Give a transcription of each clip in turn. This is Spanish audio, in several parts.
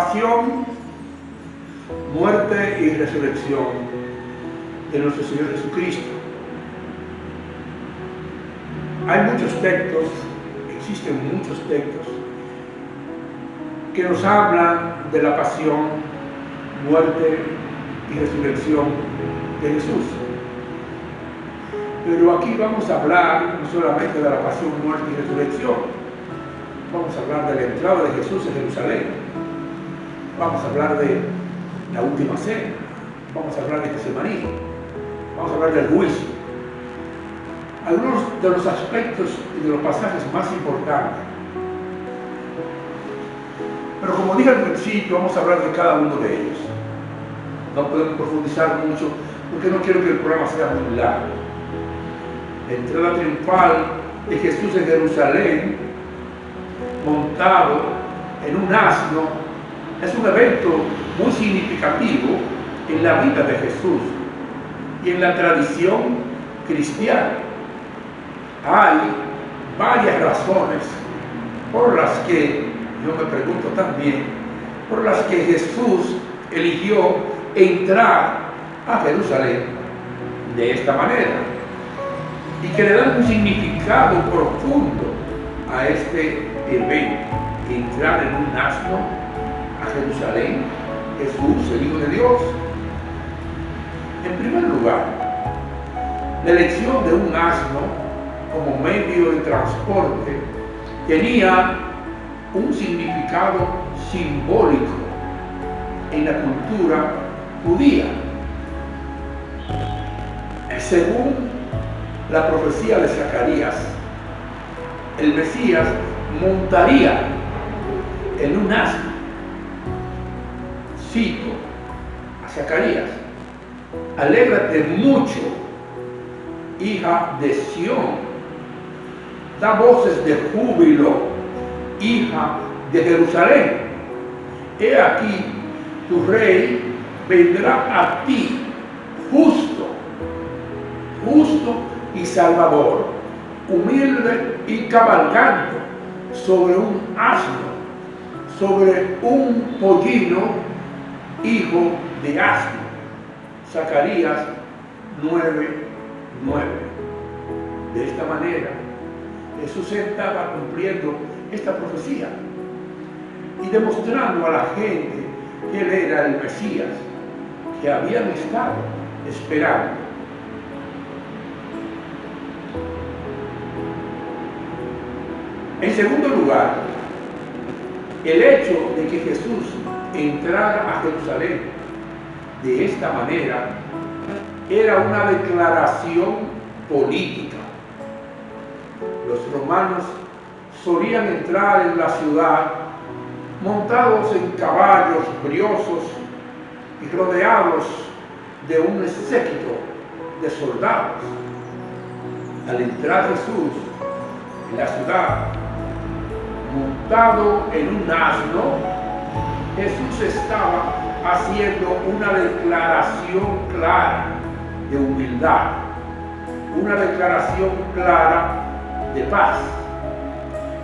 pasión, muerte y resurrección de nuestro Señor Jesucristo. Hay muchos textos, existen muchos textos que nos hablan de la pasión, muerte y resurrección de Jesús. Pero aquí vamos a hablar no solamente de la pasión, muerte y resurrección. Vamos a hablar de la entrada de Jesús en Jerusalén. Vamos a hablar de la última cena. Vamos a hablar de Getsemaní. Vamos a hablar del juicio. Algunos de los aspectos y de los pasajes más importantes. Pero como dije al principio, vamos a hablar de cada uno de ellos. No podemos profundizar mucho porque no quiero que el programa sea muy largo. La entrada triunfal de Jesús en Jerusalén, montado en un asno, es un evento muy significativo en la vida de Jesús y en la tradición cristiana. Hay varias razones por las que, yo me pregunto también, por las que Jesús eligió entrar a Jerusalén de esta manera y que le dan un significado profundo a este evento, entrar en un asno a Jerusalén, Jesús, el Hijo de Dios. En primer lugar, la elección de un asno como medio de transporte tenía un significado simbólico en la cultura judía. Según la profecía de Zacarías, el Mesías montaría en un asno. Cito a Zacarías: alégrate mucho, hija de Sión, da voces de júbilo, hija de Jerusalén. He aquí, tu rey vendrá a ti, justo y salvador, humilde y cabalgando sobre un asno, sobre un pollino, hijo de asno. Zacarías 9:9. De esta manera, Jesús estaba cumpliendo esta profecía y demostrando a la gente que Él era el Mesías que habían estado esperando. En segundo lugar, el hecho de que Jesús entrara a Jerusalén de esta manera era una declaración política. Los romanos solían entrar en la ciudad montados en caballos briosos y rodeados de un séquito de soldados. Al entrar Jesús en la ciudad, montado en un asno, Jesús estaba haciendo una declaración clara de humildad, una declaración clara de paz.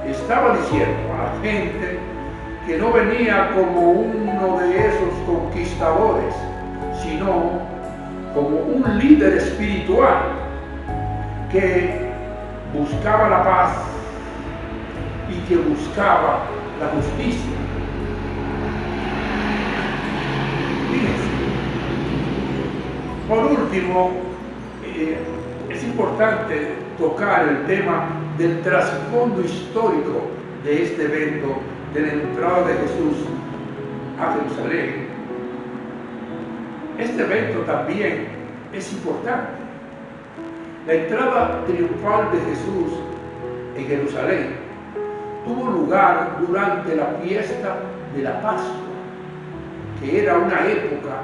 Estaba diciendo a la gente que no venía como uno de esos conquistadores, sino como un líder espiritual que buscaba la paz y que buscaba la justicia. Fíjense. Por último, es importante tocar el tema del trasfondo histórico de este evento, de la entrada de Jesús a Jerusalén. Este evento también es importante. La entrada triunfal de Jesús en Jerusalén tuvo lugar durante la fiesta de la Pascua, que era una época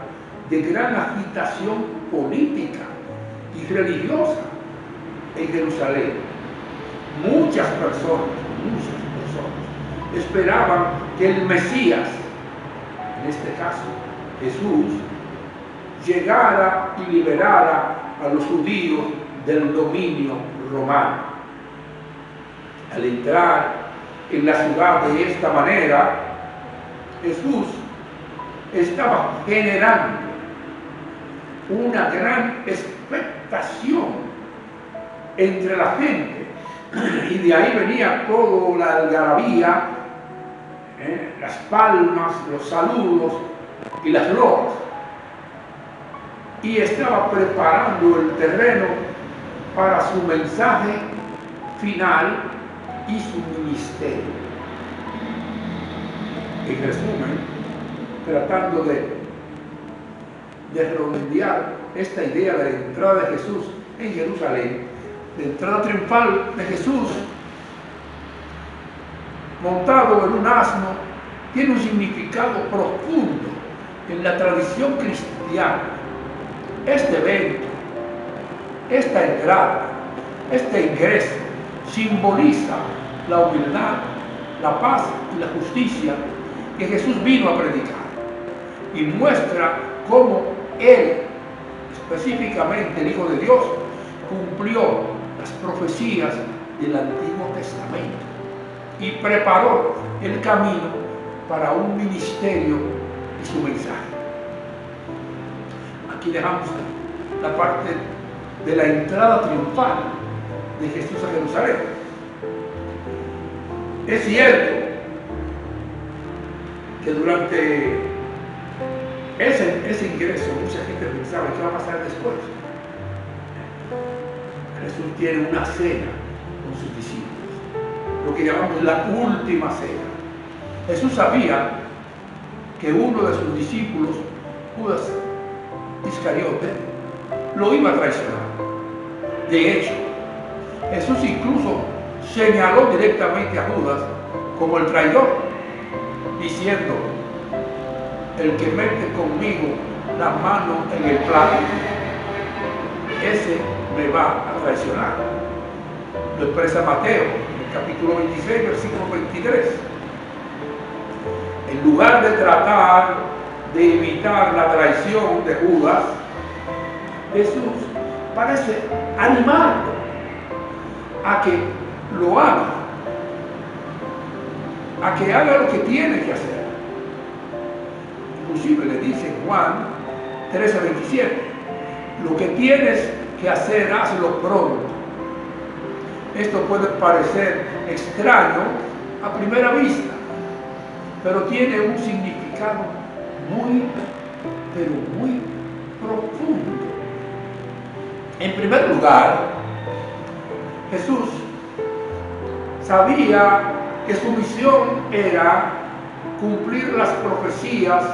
de gran agitación política y religiosa en Jerusalén. Muchas personas esperaban que el Mesías, en este caso Jesús, llegara y liberara a los judíos del dominio romano. Al entrar en la ciudad de esta manera, Jesús estaba generando una gran expectación entre la gente, y de ahí venía toda la algarabía, las palmas, los saludos y las flores, y estaba preparando el terreno para su mensaje final y su ministerio. En resumen, tratando de redondear esta idea de la entrada de Jesús en Jerusalén, la entrada triunfal de Jesús montado en un asno, tiene un significado profundo en la tradición cristiana. Este evento, esta entrada, este ingreso simboliza la humildad, la paz y la justicia que Jesús vino a predicar, y muestra cómo Él, específicamente el Hijo de Dios, cumplió las profecías del Antiguo Testamento y preparó el camino para un ministerio y su mensaje. Aquí dejamos la parte de la entrada triunfal de Jesús a Jerusalén. Es cierto que durante ese ingreso mucha gente pensaba qué va a pasar después. Jesús tiene una cena con sus discípulos, lo que llamamos la última cena. Jesús sabía que uno de sus discípulos, Judas Iscariote, lo iba a traicionar. De hecho, Jesús incluso señaló directamente a Judas como el traidor, diciendo: el que mete conmigo la mano en el plato, ese me va a traicionar. Lo expresa Mateo, en el capítulo 26, versículo 23. En lugar de tratar de evitar la traición de Judas, Jesús parece animarlo a que lo haga, a que haga lo que tiene que hacer. Inclusive le dice en Juan 13:27, lo que tienes que hacer, hazlo pronto. Esto puede parecer extraño a primera vista, pero tiene un significado muy, pero muy profundo. En primer lugar, Jesús sabía que su misión era cumplir las profecías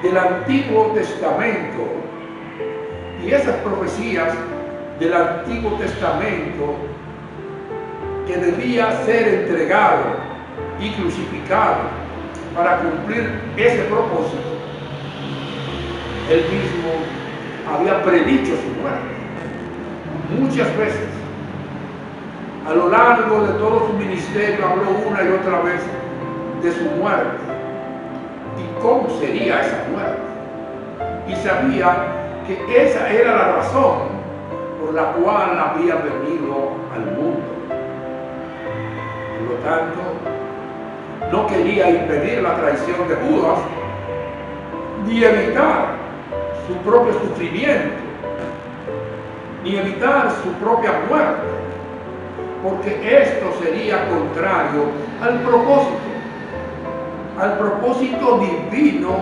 del Antiguo Testamento, y esas profecías del Antiguo Testamento que debía ser entregado y crucificado para cumplir ese propósito. Él mismo había predicho su muerte muchas veces. A lo largo de todo su ministerio habló una y otra vez de su muerte y cómo sería esa muerte. Y sabía que esa era la razón por la cual había venido al mundo. Por lo tanto, no quería impedir la traición de Judas, ni evitar su propio sufrimiento, ni evitar su propia muerte, porque esto sería contrario al propósito divino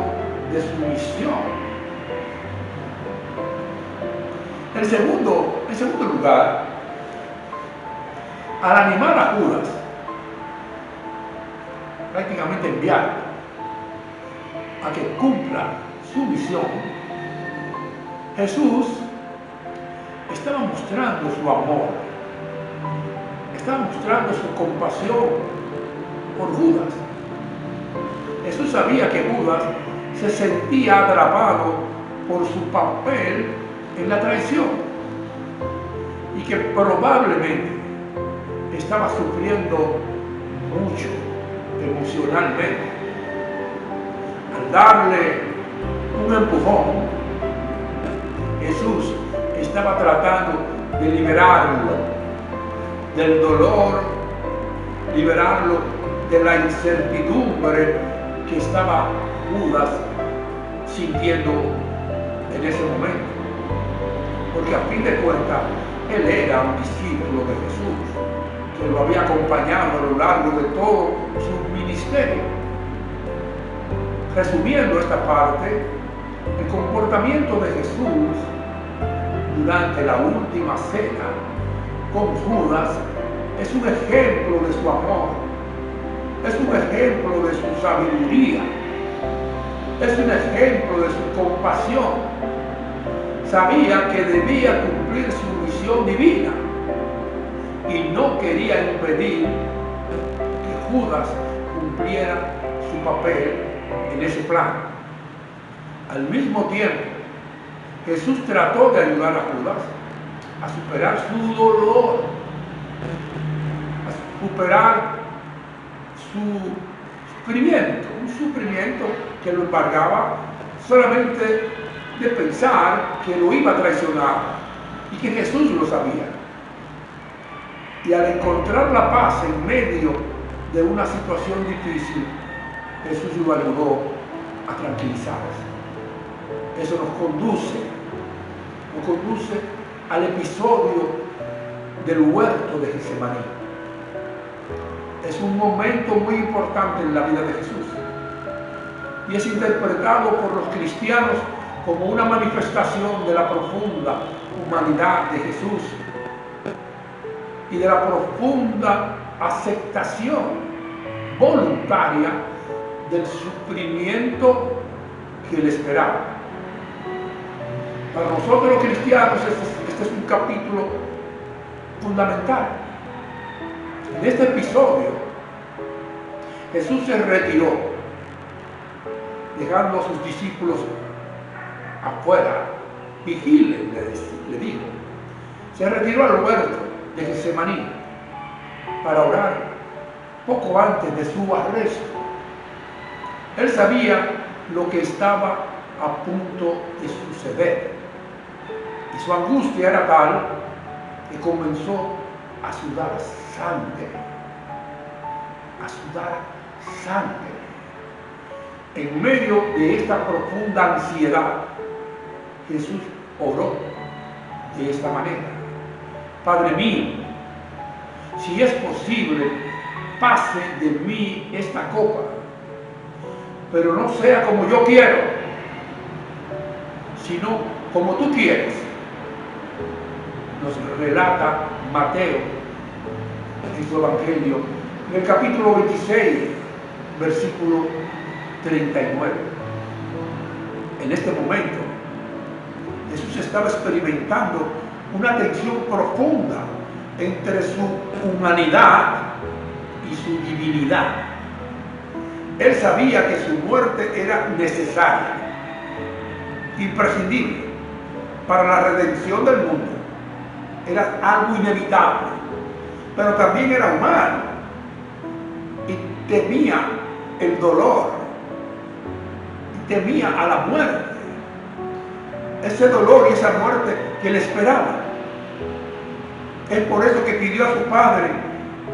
de su misión. En segundo lugar, al animar a Judas, prácticamente enviarlo a que cumpla su misión, Jesús estaba mostrando su amor, estaba mostrando su compasión por Judas. Jesús sabía que Judas se sentía atrapado por su papel en la traición y que probablemente estaba sufriendo mucho emocionalmente. Al darle un empujón, Jesús estaba tratando de liberarlo del dolor, liberarlo de la incertidumbre que estaba Judas sintiendo en ese momento? Porque a fin de cuentas, él era un discípulo de Jesús, que lo había acompañado a lo largo de todo su ministerio. Resumiendo esta parte, el comportamiento de Jesús durante la última cena con Judas es un ejemplo de su amor, es un ejemplo de su sabiduría, es un ejemplo de su compasión. Sabía que debía cumplir su misión divina y no quería impedir que Judas cumpliera su papel en ese plan. Al mismo tiempo, Jesús trató de ayudar a Judas a superar su dolor, a superar su sufrimiento, un sufrimiento que lo embargaba solamente de pensar que lo iba a traicionar y que Jesús lo sabía. Y al encontrar la paz en medio de una situación difícil, Jesús lo ayudó a tranquilizarse. Eso nos conduce al episodio del huerto de Getsemaní. Es un momento muy importante en la vida de Jesús y es interpretado por los cristianos como una manifestación de la profunda humanidad de Jesús y de la profunda aceptación voluntaria del sufrimiento que le esperaba. Para nosotros los cristianos este es un capítulo fundamental. En este episodio Jesús se retiró, dejando a sus discípulos afuera. Vigilen, le dijo. Se retiró al huerto de Getsemaní para orar poco antes de su arresto. Él sabía lo que estaba a punto de suceder y su angustia era tal que comenzó a sudar sangre, En medio de esta profunda ansiedad, Jesús oró de esta manera: Padre mío, si es posible, pase de mí esta copa, pero no sea como yo quiero, sino como tú quieres. Nos relata Mateo en su Evangelio, en el capítulo 26, versículo 39. En este momento, Jesús estaba experimentando una tensión profunda entre su humanidad y su divinidad. Él sabía que su muerte era necesaria, imprescindible para la redención del mundo. Era algo inevitable, pero también era humano y temía el dolor, y temía a la muerte, ese dolor y esa muerte que le esperaba. Es por eso que pidió a su padre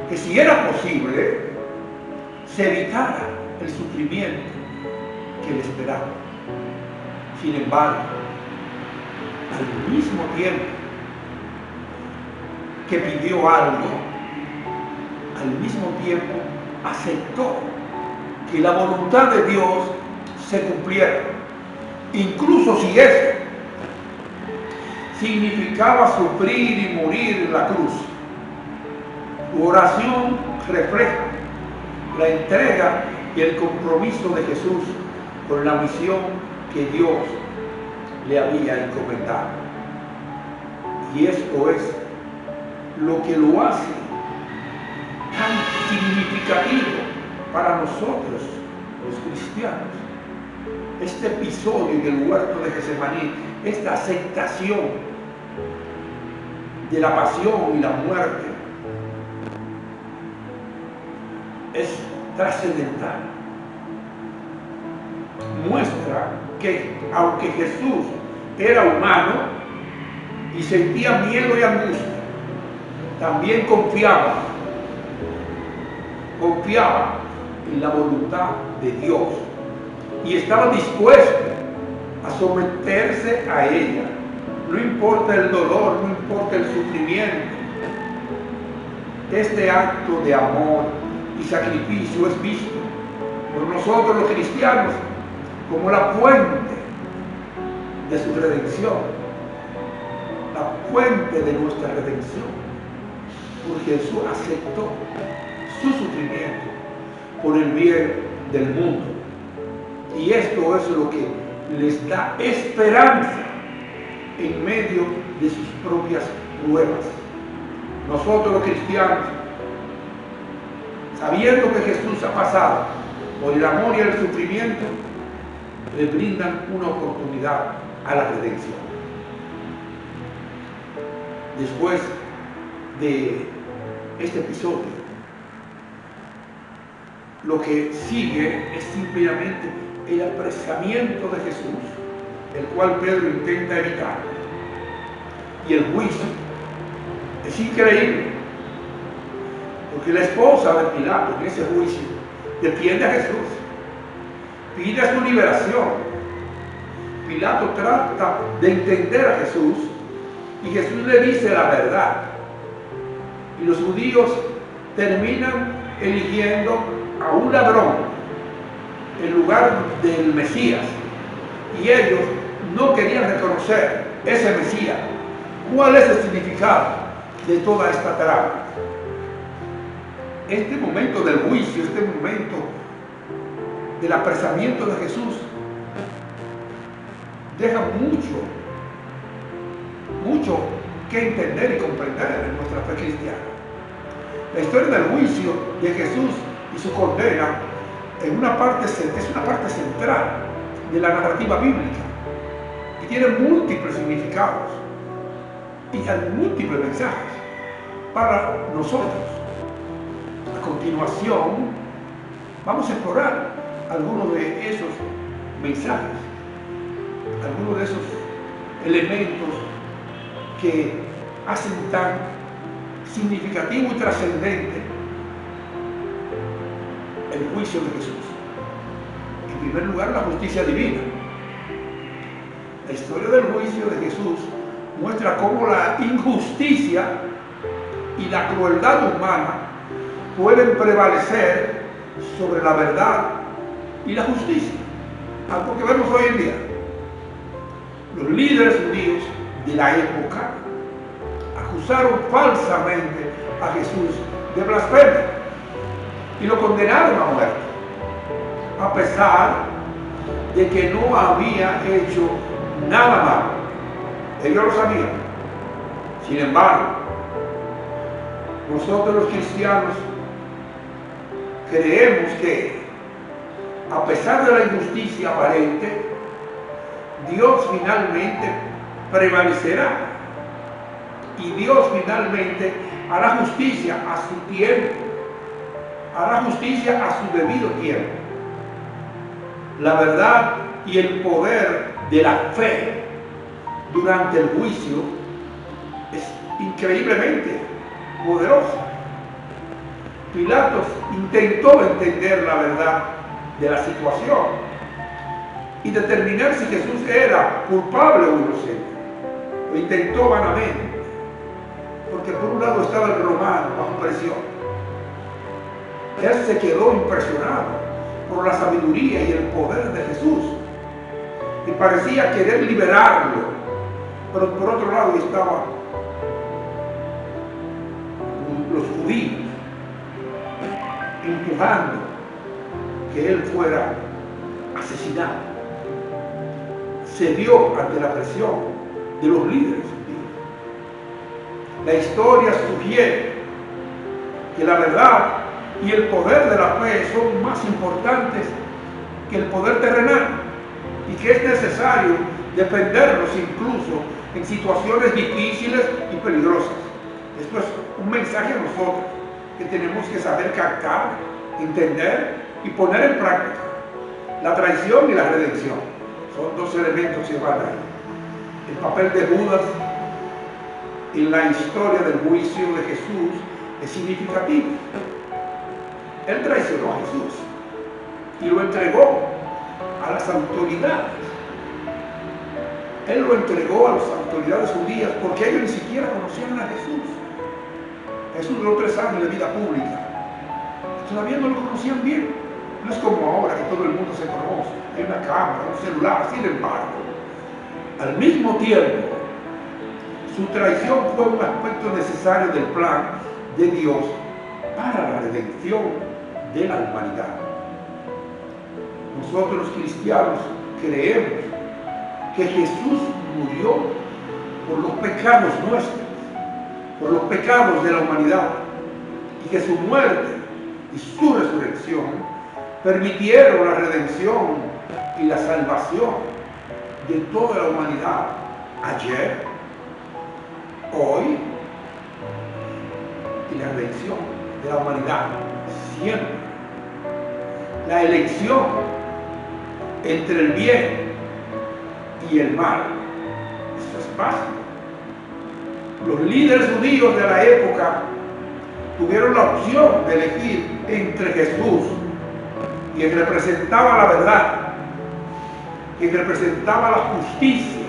que, si era posible, se evitara el sufrimiento que le esperaba. Sin embargo, al mismo tiempo que pidió algo, al mismo tiempo aceptó que la voluntad de Dios se cumpliera, incluso si eso significaba sufrir y morir en la cruz. Su oración refleja la entrega y el compromiso de Jesús con la misión que Dios le había encomendado. Y esto es lo que lo hace tan significativo para nosotros, los cristianos. Este episodio del huerto de Getsemaní, esta aceptación de la pasión y la muerte, es trascendental. Muestra que aunque Jesús era humano y sentía miedo y angustia, también confiaba en la voluntad de Dios, y estaba dispuesto a someterse a ella. No importa el dolor, no importa el sufrimiento. Este acto de amor y sacrificio es visto por nosotros los cristianos como la fuente de su redención, la fuente de nuestra redención, porque Jesús aceptó su sufrimiento por el bien del mundo. Y esto es lo que les da esperanza en medio de sus propias pruebas. Nosotros los cristianos, sabiendo que Jesús ha pasado por el amor y el sufrimiento, le brindan una oportunidad a la redención. Después de este episodio, lo que sigue es simplemente el apresamiento de Jesús, el cual Pedro intenta evitar, y el juicio. Es increíble, porque la esposa de Pilato en ese juicio defiende a Jesús, pide su liberación. Pilato trata de entender a Jesús y Jesús le dice la verdad. Y los judíos terminan eligiendo a un ladrón en lugar del Mesías. Y ellos no querían reconocer ese Mesías. ¿Cuál es el significado de toda esta trama? Este momento del juicio, este momento del apresamiento de Jesús, deja mucho que entender y comprender en nuestra fe cristiana. La historia del juicio de Jesús y su condena es una parte central de la narrativa bíblica y tiene múltiples significados y múltiples mensajes para nosotros. A continuación vamos a explorar algunos de esos mensajes, algunos de esos elementos que hacen tan significativo y trascendente el juicio de Jesús. En primer lugar, la justicia divina. La historia del juicio de Jesús muestra cómo la injusticia y la crueldad humana pueden prevalecer sobre la verdad y la justicia, algo que vemos hoy en día. Los líderes judíos de la época acusaron falsamente a Jesús de blasfemia y lo condenaron a muerte, a pesar de que no había hecho nada malo. Ellos lo sabían. Sin embargo, nosotros los cristianos creemos que, a pesar de la injusticia aparente, Dios finalmente prevalecerá y Dios finalmente hará justicia a su tiempo, hará justicia a su debido tiempo. La verdad y el poder de la fe durante el juicio es increíblemente poderoso. Pilatos intentó entender la verdad de la situación y determinar si Jesús era culpable o inocente. Lo intentó vanamente, porque por un lado estaba el romano bajo presión. Él se quedó impresionado por la sabiduría y el poder de Jesús y parecía querer liberarlo, pero por otro lado estaban los judíos empujando que él fuera asesinado. Cedió ante la presión de los líderes judíos. La historia sugiere que la verdad y el poder de la fe son más importantes que el poder terrenal y que es necesario defenderlos incluso en situaciones difíciles y peligrosas. Esto es un mensaje a nosotros que tenemos que saber captar, entender y poner en práctica. La traición y la redención son dos elementos que van ahí. El papel de Judas en la historia del juicio de Jesús es significativo. Él traicionó a Jesús y lo entregó a las autoridades. Él lo entregó a las autoridades judías porque ellos ni siquiera conocían a Jesús. Jesús duró 3 años de vida pública. Todavía no lo conocían bien. No es como ahora que todo el mundo se conoce. Hay una cámara, un celular. Sin embargo, al mismo tiempo, su traición fue un aspecto necesario del plan de Dios para la redención de la humanidad. Nosotros los cristianos creemos que Jesús murió por los pecados nuestros, por los pecados de la humanidad, y que su muerte y su resurrección permitieron la redención y la salvación de toda la humanidad, ayer, hoy, y la redención de la humanidad siempre. La elección entre el bien y el mal, eso es básico. Los líderes judíos de la época tuvieron la opción de elegir entre Jesús, quien representaba la verdad, quien representaba la justicia,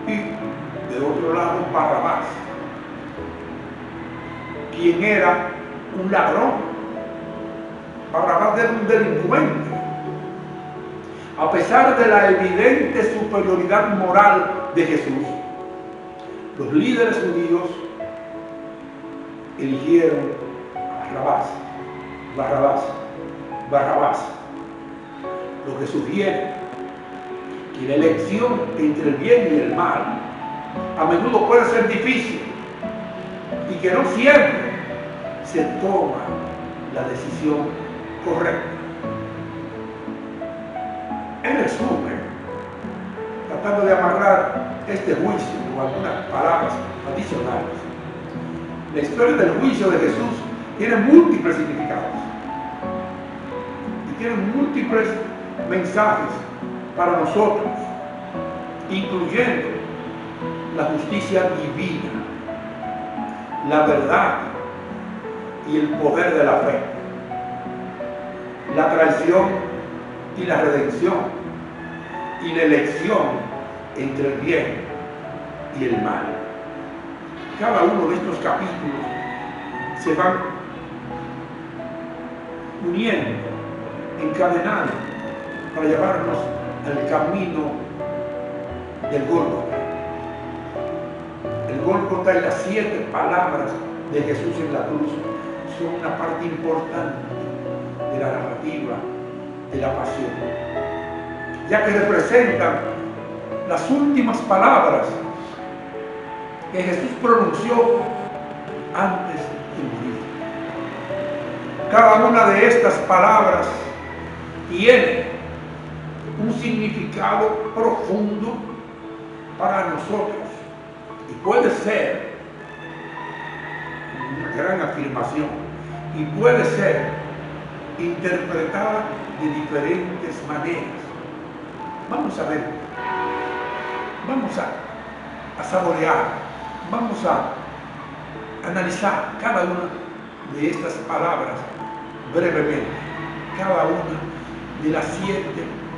y de otro lado Barrabás, quien era un ladrón. Barrabás era un delincuente. A pesar de la evidente superioridad moral de Jesús, los líderes judíos eligieron a Barrabás, lo que sugiere que la elección entre el bien y el mal a menudo puede ser difícil y que no siempre se toma la decisión correcta. En resumen, tratando de amarrar este juicio con algunas palabras adicionales, la historia del juicio de Jesús tiene múltiples significados y tiene múltiples mensajes para nosotros, incluyendo la justicia divina, la verdad y el poder de la fe, la traición y la redención, y la elección entre el bien y el mal. Cada uno de estos capítulos se van uniendo, encadenando, para llevarnos al camino del Gólgota. El Gólgota y las 7 palabras de Jesús en la cruz son una parte importante de la narrativa de la pasión, ya que representan las últimas palabras que Jesús pronunció antes de morir. Cada una de estas palabras tiene un significado profundo para nosotros y puede ser una gran afirmación y puede ser interpretada de diferentes maneras. Vamos a ver, vamos a saborear, vamos a analizar cada una de estas palabras brevemente, cada una de las 7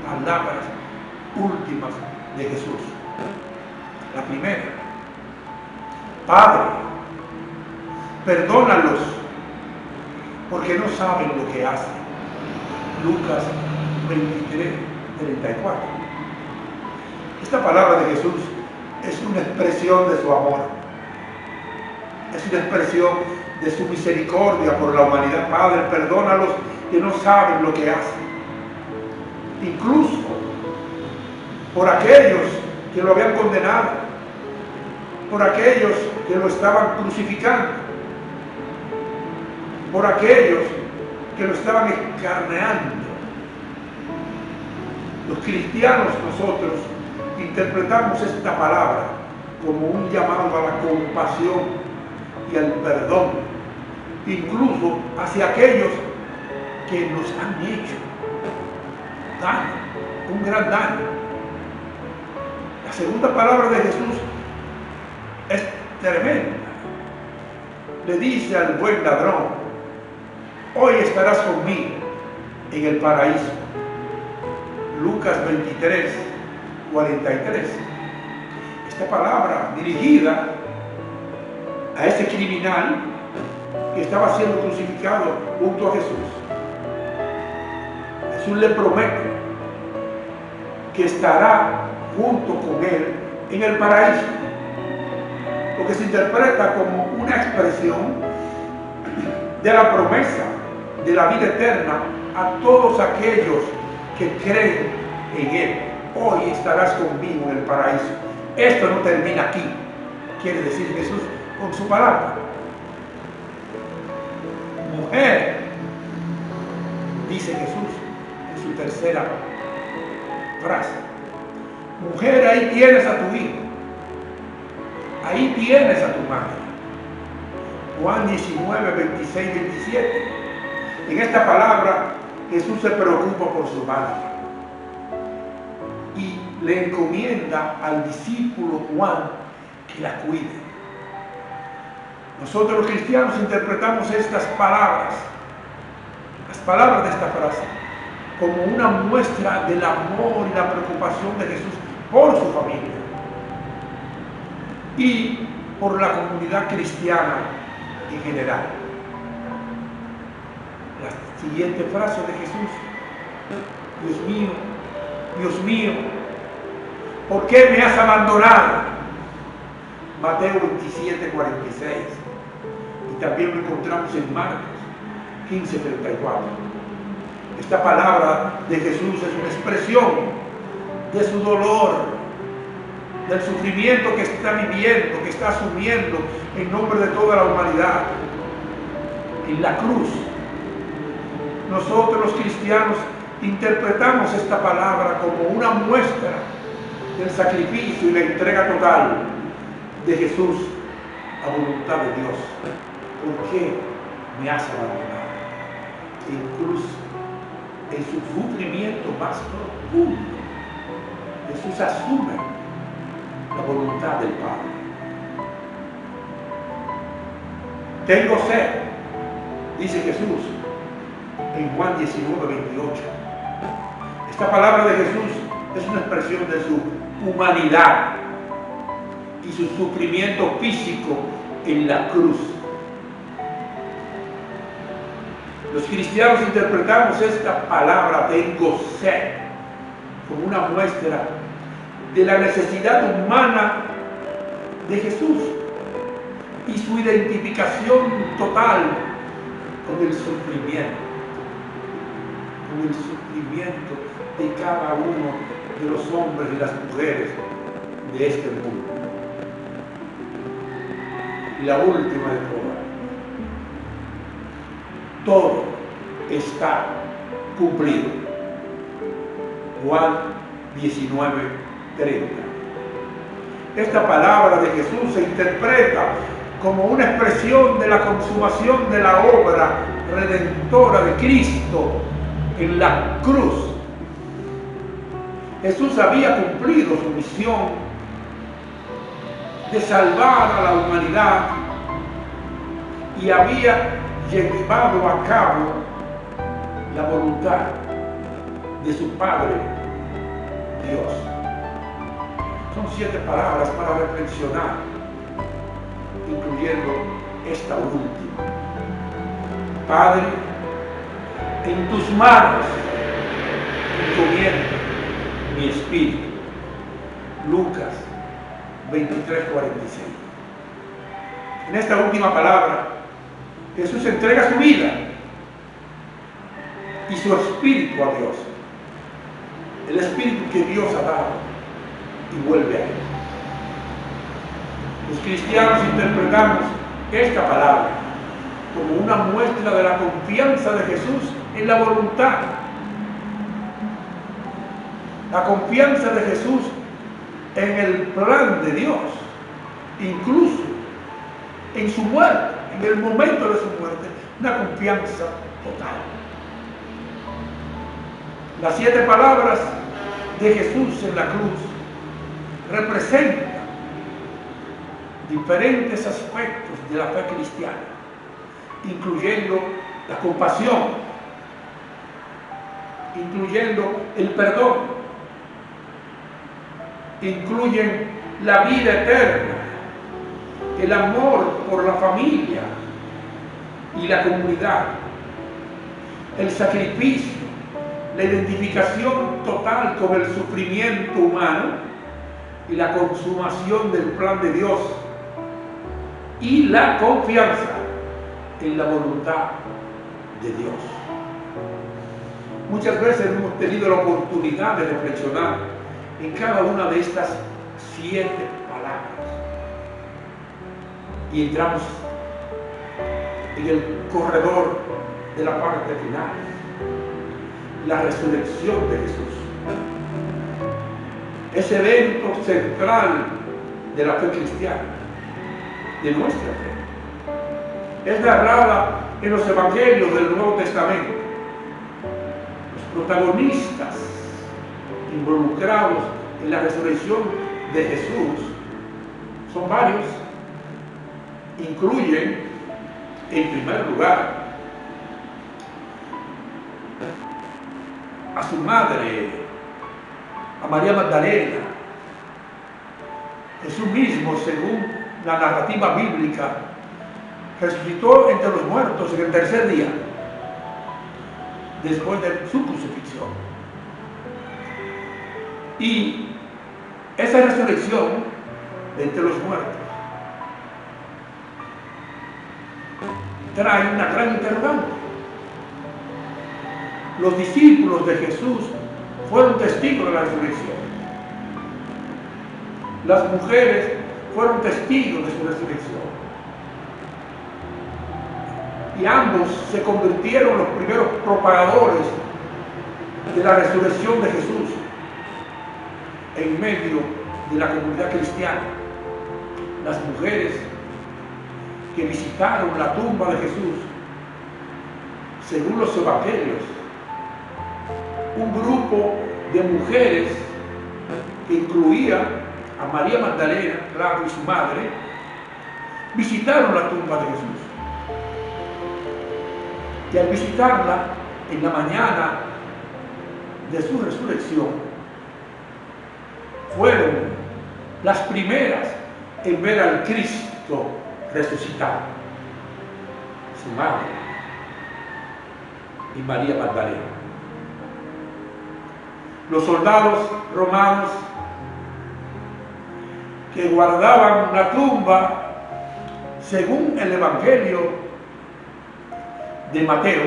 palabras últimas de Jesús. La primera: Padre, perdónalos porque no saben lo que hacen. Lucas 23:34. Esta palabra de Jesús es una expresión de su amor, es una expresión de su misericordia por la humanidad. Padre, perdónalos que no saben lo que hacen. Incluso por aquellos que lo habían condenado, por aquellos que lo estaban crucificando, por aquellos que lo estaban escarneando. Los cristianos, nosotros interpretamos esta palabra como un llamado a la compasión y al perdón, incluso hacia aquellos que nos han hecho daño, un gran daño. La segunda palabra de Jesús es tremenda. Le dice al buen ladrón: hoy estarás conmigo en el paraíso. Lucas 23, 43. Esta palabra dirigida a ese criminal que estaba siendo crucificado junto a Jesús. Jesús le promete que estará junto con él en el paraíso, lo que se interpreta como una expresión de la promesa de la vida eterna a todos aquellos que creen en él. Hoy estarás conmigo en el paraíso. Esto no termina aquí, quiere decir Jesús con su palabra. Mujer, dice Jesús en su tercera frase, mujer, ahí tienes a tu hijo, ahí tienes a tu madre. Juan 19, 26, 27. En esta palabra Jesús se preocupa por su madre y le encomienda al discípulo Juan que la cuide. Nosotros los cristianos interpretamos estas palabras, las palabras de esta frase, como una muestra del amor y la preocupación de Jesús por su familia y por la comunidad cristiana en general. La siguiente frase de Jesús: Dios mío, ¿por qué me has abandonado? Mateo 27, 46. Y también lo encontramos en Marcos 15, 34. Esta palabra de Jesús es una expresión de su dolor, del sufrimiento que está viviendo, que está asumiendo en nombre de toda la humanidad en la cruz. Nosotros los cristianos interpretamos esta palabra como una muestra del sacrificio y la entrega total de Jesús a voluntad de Dios. ¿Por qué me has abandonado? Incluso en su sufrimiento más profundo, Jesús asume la voluntad del Padre. Tengo sed, dice Jesús en Juan 19, 28. Esta palabra de Jesús es una expresión de su humanidad y su sufrimiento físico en la cruz. Los cristianos interpretamos esta palabra, tengo sed, como una muestra de la necesidad humana de Jesús y su identificación total con el sufrimiento de cada uno de los hombres y las mujeres de este mundo. Y la última de todas: todo está cumplido. Juan 19, 30. Esta palabra de Jesús se interpreta como una expresión de la consumación de la obra redentora de Cristo en la cruz. Jesús había cumplido su misión de salvar a la humanidad y había llevado a cabo la voluntad de su Padre Dios. Son 7 palabras para reflexionar, incluyendo esta última. Padre, en tus manos encomiendo mi espíritu. Lucas 23, 46. En esta última palabra, Jesús entrega su vida y su espíritu a Dios. El espíritu que Dios ha dado y vuelve a él. Los cristianos interpretamos esta palabra como una muestra de la confianza de Jesús en la voluntad. La confianza de Jesús en el plan de Dios, incluso en su muerte, en el momento de su muerte, una confianza total. Las 7 palabras de Jesús en la cruz representan diferentes aspectos de la fe cristiana, incluyendo la compasión incluyendo el perdón, incluyen la vida eterna, el amor por la familia y la comunidad, el sacrificio, la identificación total con el sufrimiento humano y la consumación del plan de Dios, y la confianza en la voluntad de Dios. Muchas veces hemos tenido la oportunidad de reflexionar en cada una de estas 7 palabras y entramos en el corredor de la parte final, la resurrección de Jesús. Ese evento central de la fe cristiana, de nuestra fe, es narrada en los evangelios del Nuevo Testamento. Los protagonistas involucrados en la resurrección de Jesús son varios. Incluyen, en primer lugar, a su madre, a María Magdalena. Jesús mismo, según la narrativa bíblica, resucitó entre los muertos en el tercer día, después de su crucifixión. Y esa resurrección de entre los muertos trae una gran interrogante. Los discípulos de Jesús fueron testigos de la resurrección. Las mujeres fueron testigos de su resurrección. Y ambos se convirtieron en los primeros propagadores de la resurrección de Jesús en medio de la comunidad cristiana. Las mujeres que visitaron la tumba de Jesús, según los evangelios, un grupo de mujeres que incluía a María Magdalena, claro, y su madre, visitaron la tumba de Jesús. Y al visitarla en la mañana de su resurrección, fueron las primeras en ver al Cristo resucitado, su madre y María Magdalena. Los soldados romanos que guardaban la tumba, según el Evangelio de Mateo,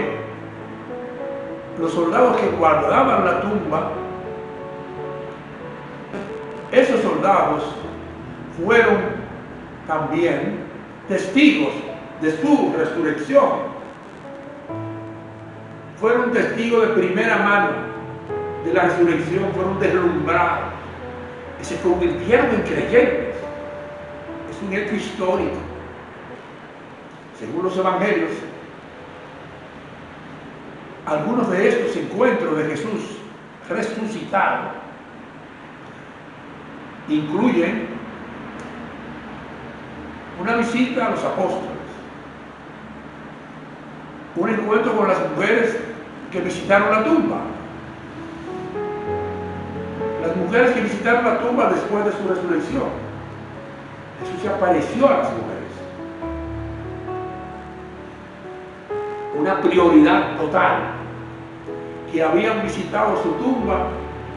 los soldados que guardaban la tumba, esos soldados fueron también testigos de su resurrección. Fueron testigos de primera mano de la resurrección, fueron deslumbrados y se convirtieron en creyentes. Es un hecho histórico. Según los evangelios, algunos de estos encuentros de Jesús resucitado incluyen una visita a los apóstoles, un encuentro con las mujeres que visitaron la tumba, las mujeres que visitaron la tumba después de su resurrección. Jesús se apareció a las mujeres. Una prioridad total, que habían visitado su tumba,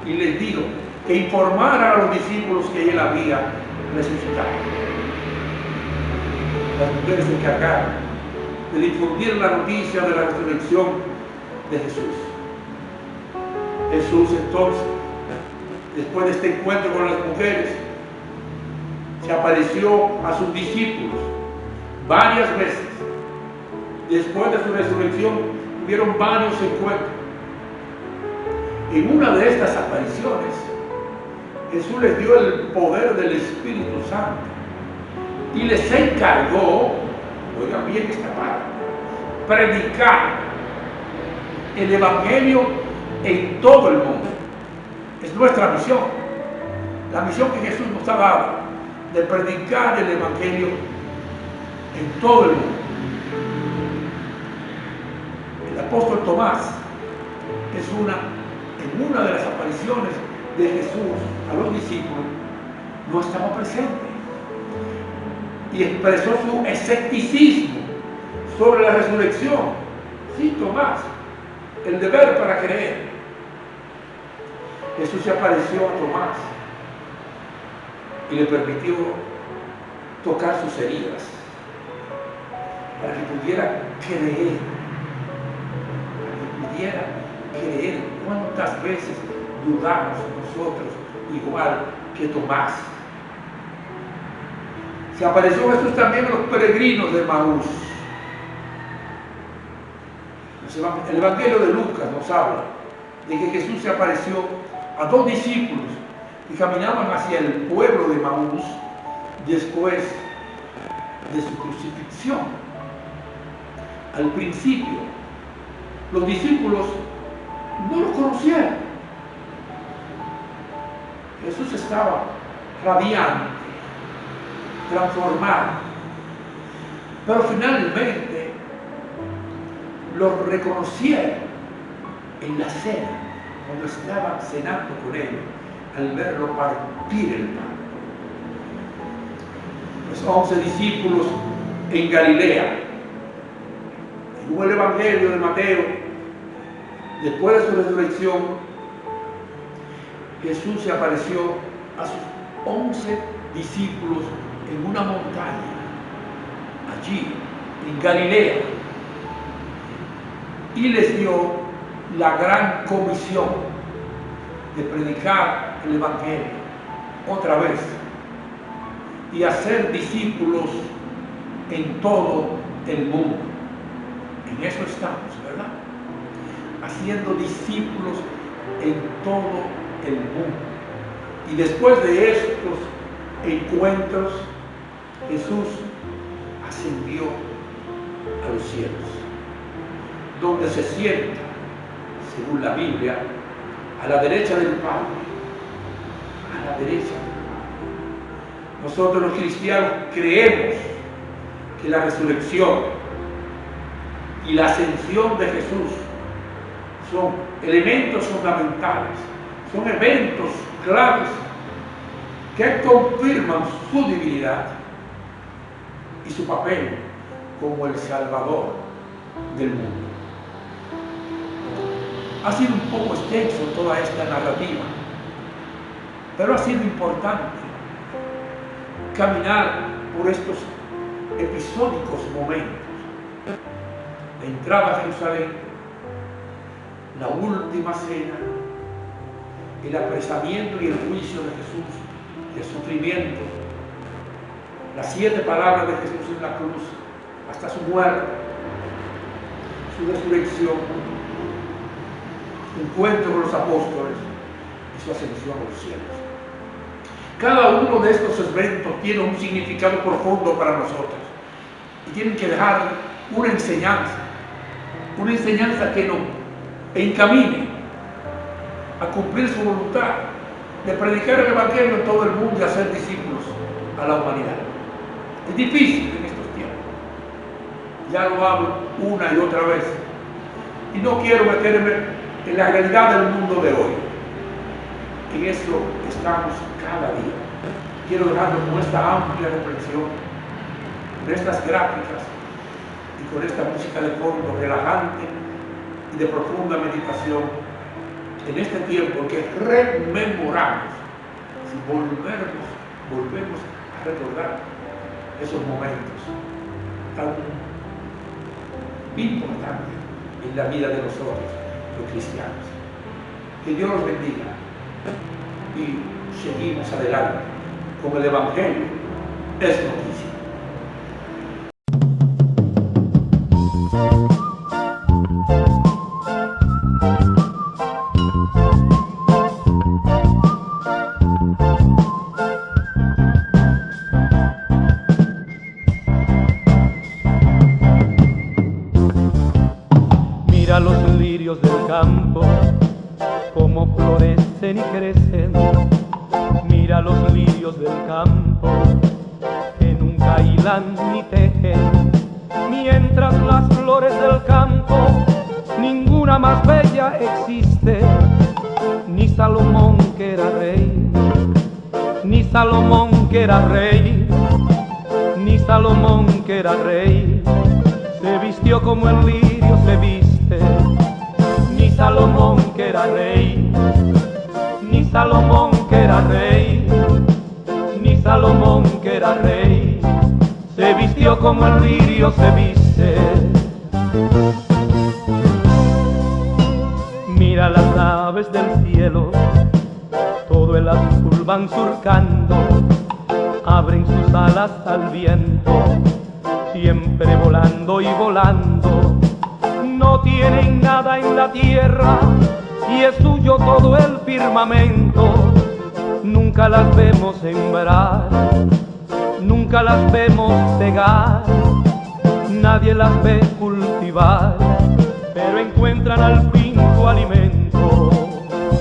y les dijo que informaran a los discípulos que él había resucitado. Las mujeres se encargaron de difundir la noticia de la resurrección de Jesús. Jesús entonces, después de este encuentro con las mujeres, se apareció a sus discípulos varias veces. Después de su resurrección hubieron varios encuentros. En una de estas apariciones, Jesús les dio el poder del Espíritu Santo y les encargó, oigan bien esta parte, predicar el Evangelio en todo el mundo. Es nuestra misión, la misión que Jesús nos ha dado, de predicar el Evangelio en todo el mundo. El apóstol Tomás es una en una de las apariciones de Jesús a los discípulos, no estaba presente y expresó su escepticismo sobre la resurrección. Sí, Tomás, el deber para creer. Jesús se apareció a Tomás y le permitió tocar sus heridas para que pudiera creer, ¿Cuántas veces dudamos nosotros igual que Tomás? Se apareció Jesús también a los peregrinos de Maús. El Evangelio de Lucas nos habla de que Jesús se apareció a dos discípulos que caminaban hacia el pueblo de Maús después de su crucifixión. Al principio, los discípulos no lo conocieron. Jesús estaba radiante, transformado, pero finalmente lo reconocieron en la cena, cuando estaban cenando con él, al verlo partir el pan. Los 11 discípulos en Galilea. Según el Evangelio de Mateo, después de su resurrección, Jesús se apareció a sus 11 discípulos en una montaña, allí, en Galilea, y les dio la gran comisión de predicar el Evangelio otra vez y hacer discípulos en todo el mundo. En eso estamos, ¿verdad? Haciendo discípulos en todo el mundo. Y después de estos encuentros, Jesús ascendió a los cielos, donde se sienta, según la Biblia, a la derecha del Padre, a la derecha. Nosotros los cristianos creemos que la resurrección y la ascensión de Jesús son elementos fundamentales, son eventos claves que confirman su divinidad y su papel como el Salvador del mundo. Ha sido un poco extenso toda esta narrativa, pero ha sido importante caminar por estos episódicos momentos. La entrada a Jerusalén, la última cena, el apresamiento y el juicio de Jesús, el sufrimiento, las 7 palabras de Jesús en la cruz, hasta su muerte, su resurrección, su encuentro con los apóstoles y su ascensión a los cielos. Cada uno de estos eventos tiene un significado profundo para nosotros y tienen que dejar una enseñanza que nos encamine a cumplir su voluntad de predicar el Evangelio en todo el mundo y hacer discípulos a la humanidad. Es difícil en estos tiempos. Ya lo hablo una y otra vez. Y no quiero meterme en la realidad del mundo de hoy. En eso estamos cada día. Quiero dejarlo con esta amplia reflexión, con estas gráficas y con esta música de fondo relajante y de profunda meditación en este tiempo que rememoramos, si volvemos a recordar esos momentos tan importantes en la vida de nosotros, los cristianos. Que Dios los bendiga y seguimos adelante con el Evangelio es noticia. Mira los lirios del campo, cómo florecen y crecen. Mira los lirios del campo, que nunca hilan ni tejen. Mientras las flores del campo, ninguna más bella existe. Salomón que era rey, ni Salomón que era rey, se vistió como el lirio se viste. Ni Salomón que era rey, ni Salomón que era rey, ni Salomón que era rey, se vistió como el lirio se viste. Mira las aves del cielo, todo el azul van surcando, abren sus alas al viento, siempre volando y volando. No tienen nada en la tierra y es suyo todo el firmamento. Nunca las vemos sembrar, nunca las vemos cegar, nadie las ve cultivar, pero encuentran al fin su alimento.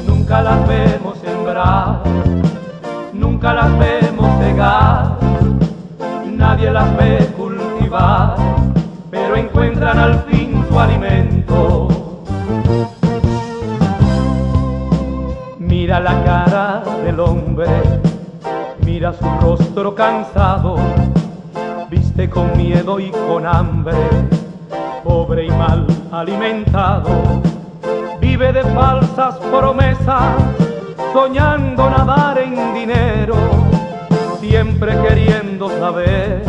Nunca las vemos sembrar, nunca las vemos cegar, nadie las ve cultivar, pero encuentran al fin su alimento. Mira la cara del hombre, mira su rostro cansado, viste con miedo y con hambre, pobre y mal alimentado, vive de falsas promesas, soñando nadar en dinero, siempre queriendo saber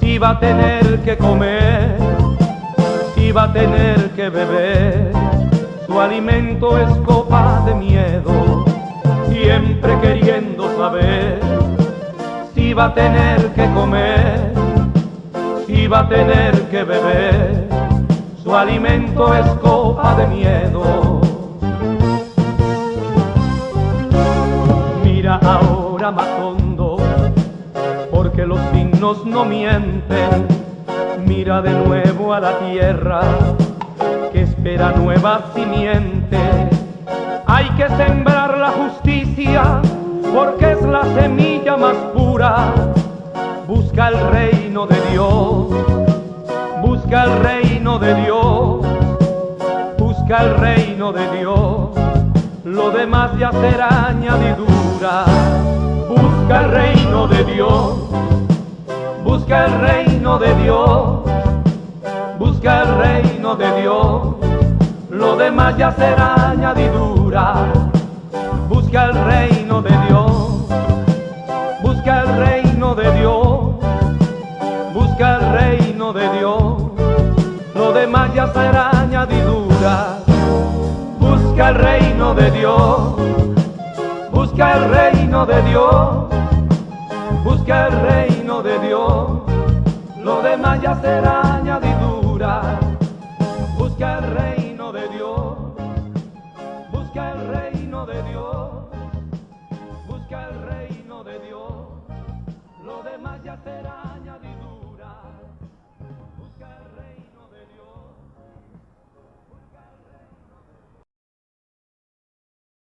si va a tener que comer, si va a tener que beber. Su alimento es copa de miedo, siempre queriendo saber si va a tener que comer, si va a tener que beber. Su alimento es copa de miedo. Mira ahora más hondo, porque los signos no mienten. Mira de nuevo a la tierra, que espera nueva simiente. Hay que sembrar la justicia, porque es la semilla más pura. Busca el reino de Dios, busca el reino de Dios, busca el reino de Dios, lo demás ya será añadidura. Busca el reino de Dios, busca el reino de Dios, busca el reino de Dios, lo demás ya será añadidura. Busca el reino de Dios, busca el reino de Dios, busca el reino de Dios, lo demás ya será añadidura. Busca el reino de Dios, busca el reino de Dios, busca el reino de Dios, lo demás ya será añadidura.